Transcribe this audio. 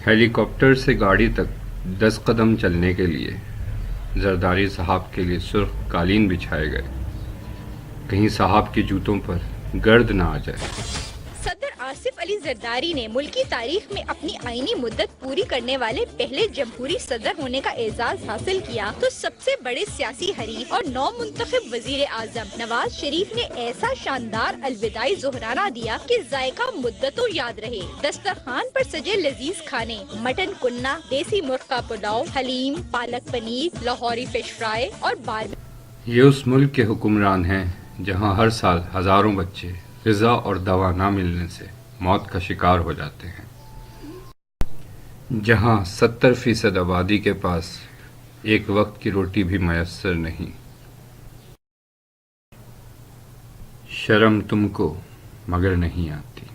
ہیلی copter سے گاڑی تک 10 قدم چلنے کے لیے زرداری صاحب کے لیے سرخ قالین بچھائے گئے، کہیں صاحب کے جوتوں پر گرد نہ آ جائے۔ صدر آصف علی زرداری نے ملکی تاریخ میں اپنی آئینی مدت پوری کرنے والے پہلے جمہوری صدر ہونے کا اعزاز حاصل کیا تو سب سے بڑے سیاسی حریف اور نو منتخب وزیر اعظم نواز شریف نے ایسا شاندار الوداعی ظہرانہ دیا کہ ذائقہ مدتوں یاد رہے۔ دسترخوان پر سجے لذیذ کھانے، مٹن کنہ، دیسی مرغ کا پلاؤ، حلیم، پالک پنیر، لاہوری فش فرائی اور باربیکیو۔ یہ اس ملک کے حکمران ہیں جہاں ہر سال ہزاروں بچے غذا اور دوا نہ ملنے سے موت کا شکار ہو جاتے ہیں، جہاں 70% آبادی کے پاس ایک وقت کی روٹی بھی میسر نہیں۔ شرم تم کو مگر نہیں آتی۔